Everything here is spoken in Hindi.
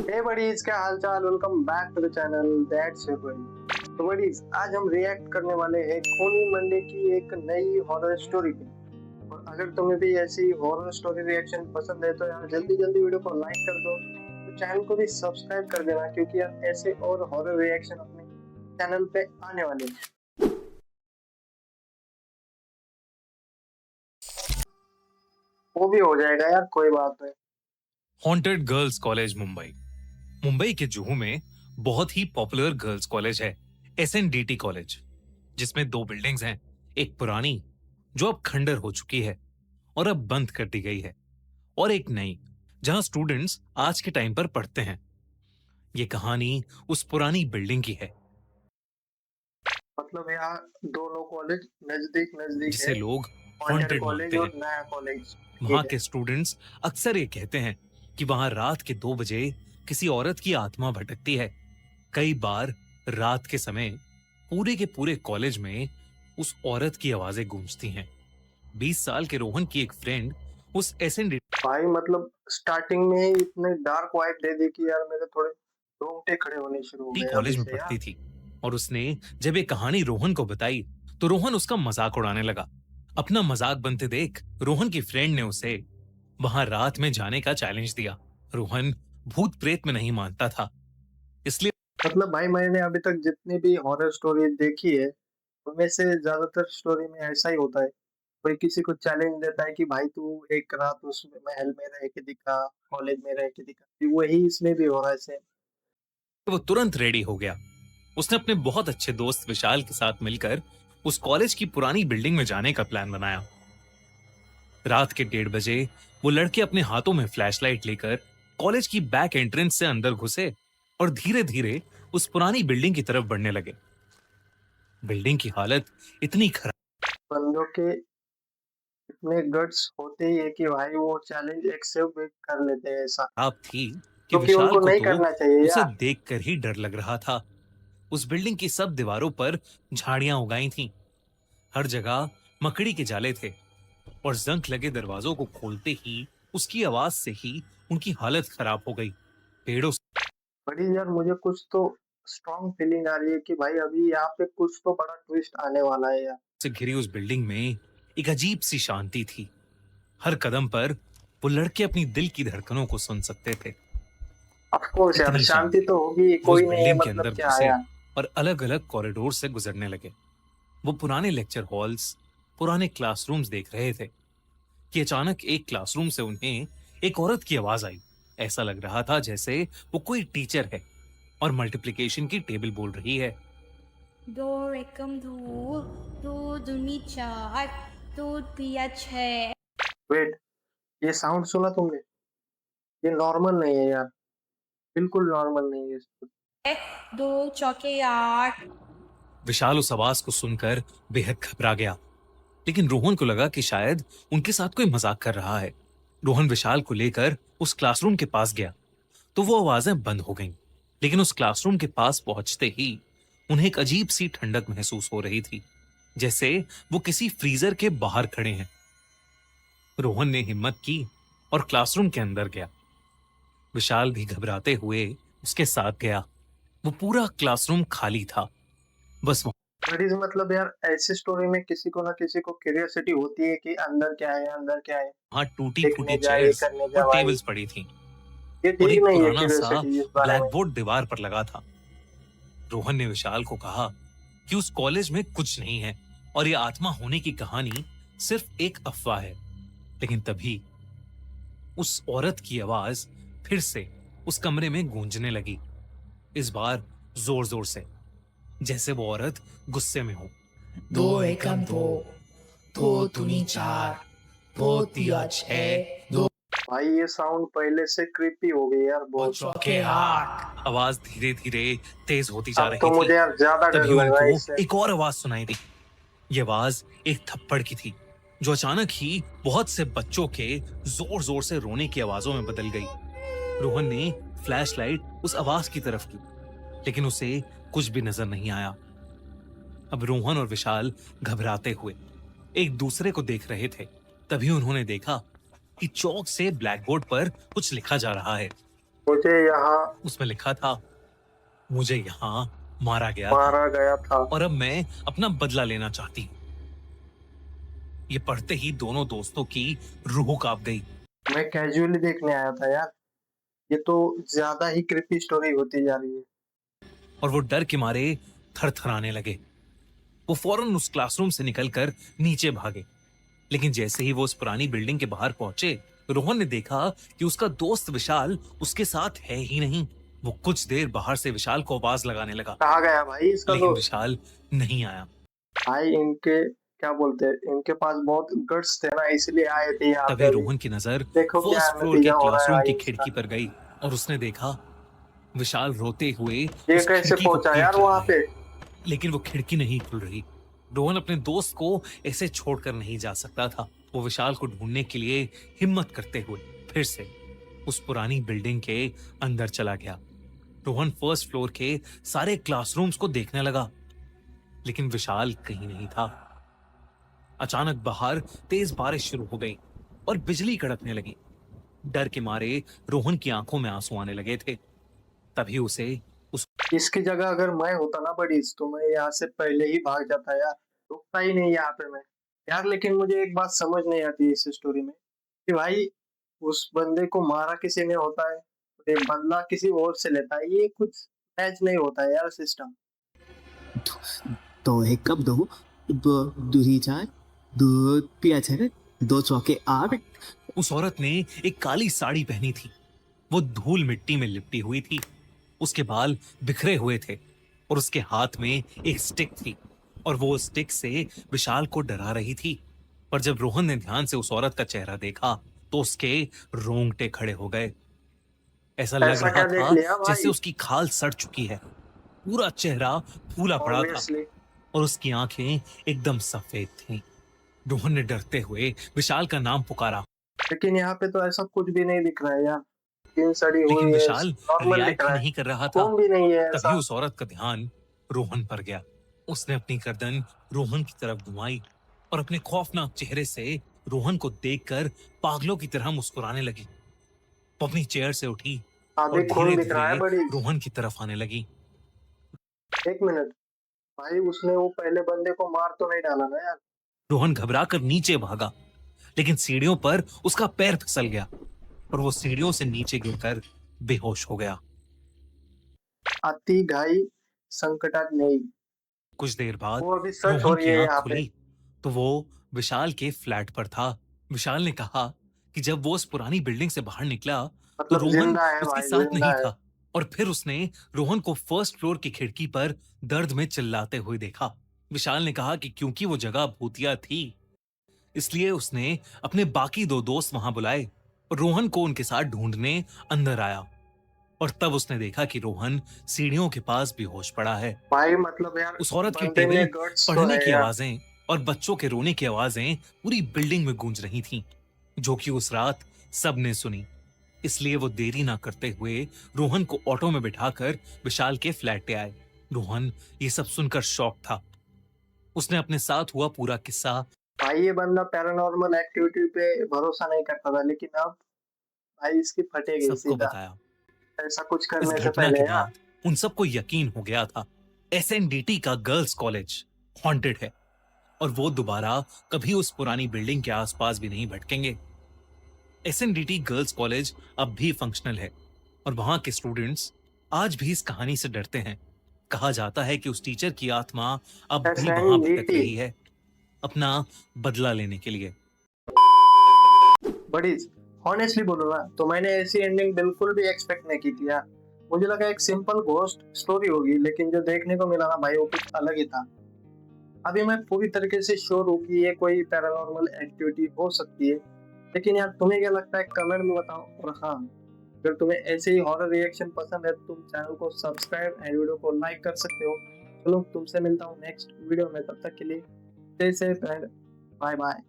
हे बडीज, क्या हाल चाल। Welcome back to the channel that's your buddy. तो बडीज, आज हम रिएक्ट करने वाले हैं खूनी मंडे की एक नई हॉरर स्टोरी पे। और अगर तुम्हें भी ऐसी हॉरर स्टोरी रिएक्शन पसंद है तो यार जल्दी जल्दी वीडियो को लाइक कर दो, तो चैनल को भी सब्सक्राइब कर देना, क्योंकि यार ऐसे और हॉरर रिएक्शन अपने चैनल पे आने वाले हैं। वो भी हो जाएगा यार, कोई बात नहीं। Haunted girls college Mumbai. Mumbai के जुहू में बहुत ही पॉपुलर गर्ल्स कॉलेज है, SNDT कॉलेज, जिसमें दो बिल्डिंग्स हैं। एक पुरानी जो अब खंडर हो चुकी है और अब बंद कर दी गई है, और एक नई जहां स्टूडेंट्स आज के टाइम पर पढ़ते हैं। ये कहानी उस पुरानी बिल्डिंग की है मतलब यार दोनों कॉलेज नजदीक नजदीक जिसे है। लोग हॉन्टेड हॉन्टेड कॉलेज मानते और हैं। नया कॉलेज। वहां के स्टूडेंट्स अक्सर ये कहते हैं कि वहां रात के 2 बजे किसी औरत की आत्मा भटकती है। कई बार रात के समय पूरे के पूरे कॉलेज में उस औरत की आवाजें गूंजती हैं। 20 साल के रोहन की एक फ्रेंड उस SNDT भाई मतलब स्टार्टिंग में ही इतने डार्क वाइब दे दी कि यार मेरे थोड़े रोंगटे खड़े होने शुरू हो गए अभी कॉलेज में से यार। पढ़ती थी, और उसने जब ये कहानी रोहन को बताई तो रोहन उसका मजाक उड़ाने लगा। अपना मजाक बनते देख रोहन की फ्रेंड ने उसे वहां रात में जाने का चैलेंज दिया। रोहन भूत प्रेत में नहीं मानता था, इसलिए मतलब भाई मैंने अभी तक जितनी भी हॉरर स्टोरी देखी है उनमें से ज्यादातर स्टोरी में ऐसा ही होता है। कोई किसी को चैलेंज देता है कि भाई तू एक रात उस महल में रह के दिखा, कॉलेज में रह के दिखा। वही इसमें भी हो रहा है सेम। वो तुरंत रेडी हो गया। उसने अपने बहुत अच्छे दोस्त विशाल के साथ मिलकर उस कॉलेज की पुरानी बिल्डिंग में जाने का प्लान बनाया। रात के 1:30 बजे वो लड़के अपने हाथों में फ्लैशलाइट लेकर कॉलेज की बैक एंट्रेंस से अंदर घुसे और धीरे धीरे उस पुरानी बिल्डिंग की तरफ बढ़ने लगे। बिल्डिंग की हालत इतनी बंदों के इतने गट्स होते ही है कि भाई वो चैलेंज एक्सेप्ट भी कर लेते हैं ऐसा, खराब थी कि क्योंकि विशाल उनको को नहीं तो करना चाहिए उसे यार। देखकर ही डर लग रहा था। उस बिल्डिंग की सब दीवारों पर झाड़ियां उगाई थीं। हर जगह मकड़ी के जाले थे, और जंग लगे दरवाजों को खोलते ही उसकी आवाज से ही उनकी हालत खराब हो गई। पेड़ों बड़ी यार मुझे कुछ तो स्ट्रांग फीलिंग आ रही है कि भाई अभी यहाँ पे कुछ तो बड़ा ट्विस्ट आने वाला है यार। से घिरी उस बिल्डिंग में एक अजीब सी शांति थी। हर कदम पर वो लड़के अपनी दिल की धड़कनों को सुन सकते थे। ऑफ कोर्स यार इतनी शांति शांति। तो होगी, वो उस कोई नहीं है बिल्डिंग के मतलब अंदर क्या है घुसे यार। और अलग अलग कॉरिडोर से गुजरने लगे। वो पुराने लेक्चर हॉल्स, पुराने क्लासरूम्स देख रहे थे कि अचानक एक क्लासरूम से उन्हें एक औरत की आवाज आई। ऐसा लग रहा था जैसे वो कोई टीचर है और मल्टीप्लिकेशन की टेबल बोल रही है। दो एकम दो, दो दूनी चार, दो तिया छः। वेट, ये साउंड सुना तुमने? ये नॉर्मल नहीं है यार, बिल्कुल नॉर्मल नहीं है। दो चौके आठ। विशाल उस आवाज को सुनकर बेहद घबरा गया, लेकिन रोहन को लगा कि शायद उनके साथ कोई मजाक कर रहा है। रोहन विशाल को लेकर उस क्लासरूम के पास गया तो वो आवाजें बंद हो गईं। लेकिन उस क्लासरूम के पास पहुंचते ही उन्हें एक अजीब सी ठंडक महसूस हो रही थी, जैसे वो किसी फ्रीजर के बाहर खड़े हैं। रोहन ने हिम्मत की और क्लासरूम के अंदर गया। विशाल भी घबराते हुए उसके साथ गया। वो पूरा क्लासरूम खाली था, बस बट इस मतलब यार ऐसी स्टोरी में किसी को ना किसी को क्यूरियोसिटी होती है कि अंदर क्या है, अंदर क्या है। वहां टूटी फूटी देखने जा, ये चेयर्स करने और जा भाई। टेबल्स पड़ी थीं, ये और ठीक एक नहीं है पुराना सा क्यूरियोसिटी इस बारे ब्लैक में। बोर्ड दीवार पर लगा था। रोहन ने विशाल को कहा कि उस कॉलेज में कुछ नहीं है और यह आत्मा होने की कहानी सिर्फ एक अफवाह है। लेकिन तभी उस औरत की आवाज फिर से उस कमरे में गूंजने लगी, इस बार जोर जोर से, जैसे वो औरत गुस्से में हो। दो एकम दो, दो दूनी चार, दो तिया छः, दो भाई ये साउंड पहले से क्रीपी हो गई यार बहुत। चौके आठ। आवाज धीरे धीरे तेज होती जा अब रही तो थी। मुझे यार ज्यादा डर तभी लग रहा है उनको इससे। एक और आवाज सुनाई दी। ये आवाज एक थप्पड़ की थी, जो अचानक ही बहुत से बच्चों के जोर जोर से रोने की आवाजों में बदल गई। रोहन ने फ्लैशलाइट उस आवाज की तरफ की, लेकिन उसे कुछ भी नजर नहीं आया। अब रोहन और विशाल घबराते हुए एक दूसरे को देख रहे थे। तभी उन्होंने देखा कि चौक से ब्लैकबोर्ड पर कुछ लिखा जा रहा है। मुझे यहाँ उसमें लिखा था, मुझे यहाँ मारा गया था मारा गया था। और अब मैं अपना बदला लेना चाहती हूँ। ये पढ़ते ही दोनों दोस्तों की रूह कांप गई। मैं कैजुअली देखने आया था यार, ये तो ज्यादा ही क्रिपी स्टोरी होती जा रही है। और वो डर के मारे थरथराने लगे। वो फौरन उस क्लासरूम से निकलकर नीचे भागे। लेकिन जैसे ही वो उस पुरानी बिल्डिंग के बाहर पहुंचे, रोहन ने देखा कि उसका दोस्त विशाल उसके साथ है ही नहीं। वो कुछ देर बाहर से विशाल को आवाज लगाने लगा, कहाँ गया भाई इसका लेकिन दोस्त? विशाल नहीं आया। भाई इनके क्या बोलते हैं, इनके पास बहुत गट्स थे ना, इसलिए आए थे यहाँ तभी पे। रोहन की नजर देखो क्या फर्स्ट फ्लोर के नतीजा हो रहा है क्लासरूम भाई की इसका। खिड़की पर गई और उसने देखा विशाल रोते हुए ये उस कैसे खिड़की को पहुंचा पीट यार रहा वहाँ है। पे? लेकिन वो खिड़की नहीं खुल रही। रोहन अपने दोस्त को ऐसे छोड़कर नहीं जा सकता था। वो विशाल को ढूंढने के लिए हिम्मत करते हुए फिर से उस पुरानी बिल्डिंग के अंदर चला गया। रोहन फर्स्ट फ्लोर के सारे क्लासरूम्स को देखने लगा, लेकिन विशाल कहीं नहीं था। अचानक बाहर तेज बारिश शुरू हो गई और बिजली कड़कने लगी। डर के मारे रोहन की आंखों में आंसू आने लगे थे। तभी उसे उस इसकी जगह अगर मैं होता ना बड़ी, तो मैं यहाँ से पहले ही भाग जाता यार, रुकता ही नहीं यहाँ पे मैं यार। लेकिन मुझे एक बात समझ नहीं आती इस स्टोरी में कि भाई उस बंदे को मारा किसी ने होता है, ये बदला किसी और से लेता है, ये कुछ मैच नहीं होता है यार सिस्टम। तो एक कप दो, दूधी चार, दो पिया छः, दो चौके आठ। उस औरत ने एक काली साड़ी पहनी थी। वो धूल मिट्टी में लिपटी हुई थी। उसके बाल बिखरे हुए थे और उसके हाथ में एक स्टिक थी और वो उस स्टिक से विशाल को डरा रही थी। पर जब रोहन ने ध्यान से उस औरत का चेहरा देखा तो उसके रोंगटे खड़े हो गए। ऐसा लग ऐसा रहा क्या देख था लिया जैसे भाई? उसकी खाल सड़ चुकी है। पूरा चेहरा फूला पड़ा था ऑब्वियसली। और उसकी आंखें एकदम सफेद थीं। रोहन ने डरते हुए विशाल का नाम पुकारा, लेकिन यहाँ पे तो ऐसा कुछ भी नहीं दिख रहा है यार, स्किन सड़ी लेकिन हुई है, विशाल नॉर्मल दिख रिएक्ट ही रहा है, नहीं कर रहा था। खून भी नहीं है तभी ऐसा। उस औरत का ध्यान रोहन पर गया। उसने अपनी गर्दन रोहन की तरफ घुमाई और अपने खौफनाक चेहरे से रोहन को देखकर पागलों की तरह मुस्कुराने लगी। वो अपनी चेयर से उठी और आधे खून धीरे दिख रहा है धीरे बड़ी। रोहन की तरफ आने लगी। एक मिनट भाई, उसने वो पहले बंदे को मार तो नहीं डाला ना यार? रोहन घबराकर नीचे भागा, लेकिन सीढ़ियों पर उसका पैर फिसल गया और वो सीढ़ियों से नीचे गिरकर बेहोश हो गया। अति घाई संकटात नहीं। कुछ देर बाद वो अभी सच हो रोहन रही की है आंख यहाँ पे। खुली तो वो विशाल के फ्लैट पर था। विशाल ने कहा कि जब वो उस पुरानी बिल्डिंग से बाहर निकला तो मतलब रोहन जिंदा है उसके भाई, साथ जिंदा नहीं है। था। और फिर उसने रोहन को फर्स्ट फ्लोर की खिड़की पर दर्द में चिल्लाते हुए देखा। विशाल ने कहा कि क्योंकि वो जगह भूतिया थी, इसलिए उसने अपने बाकी दो दोस्त वहां बुलाए और रोहन को उनके साथ ढूंढने अंदर आया। और तब उसने देखा कि रोहन सीढ़ियों के पास बेहोश पड़ा है। भाई मतलब यार, उस औरत की बंदे में टेबल गट्स तो पढ़ने है की यार। आवाजें और बच्चों के रोने की आवाजें पूरी बिल्डिंग में गूंज रही थीं, जो कि उस रात सबने सुनी। इसलिए वो देरी ना करते हुए रोहन को ऑटो में बिठाकर विशाल के फ्लैट पे आए। रोहन ये सब सुनकर शॉक था। उसने अपने साथ हुआ पूरा किस्सा भाई ये बंदा पैरानॉर्मल एक्टिविटी पे भरोसा नहीं करता था, लेकिन अब भाई इसकी फटेगी सबको सीधा, बताया। ऐसा कुछ इस करने से घटना पहले के यार। बाद उन सबको यकीन हो गया था एसएनडीटी का गर्ल्स कॉलेज हॉन्टेड है और वो दोबारा कभी उस पुरानी बिल्डिंग के आसपास भी नहीं भटकेंगे। एसएनडीटी गर्ल्स कॉलेज अब भी फंक्शनल है और वहां के स्टूडेंट्स आज भी इस कहानी से डरते हैं। कहा जाता है कि उस टीचर की आत्मा अब भी वहां भटक एसएनडीटी रही है, अपना बदला लेने के लिए। बड़ी ऑनेस्टली बोलो ना, तो मैंने ऐसी एंडिंग बिल्कुल भी एक्सपेक्ट नहीं की थी यार। मुझे लगा एक सिंपल घोस्ट स्टोरी होगी, लेकिन जो देखने को मिला ना भाई, वो कुछ अलग ही था। अभी मैं पूरी तरीके से श्योर हूँ कि ये कोई पैरानॉर्मल एक्टिविटी हो सकती है, लेकिन यार तुम्हें क्या लगता है कमेंट में बताओ। और हाँ, अगर तुम्हें ऐसे ही हॉरर रिएक्शन पसंद है तो तुम चैनल को सब्सक्राइब एंड वीडियो को लाइक कर सकते हो। चलो तुमसे मिलता हूँ नेक्स्ट वीडियो में, तब तक के लिए stay safe and bye bye.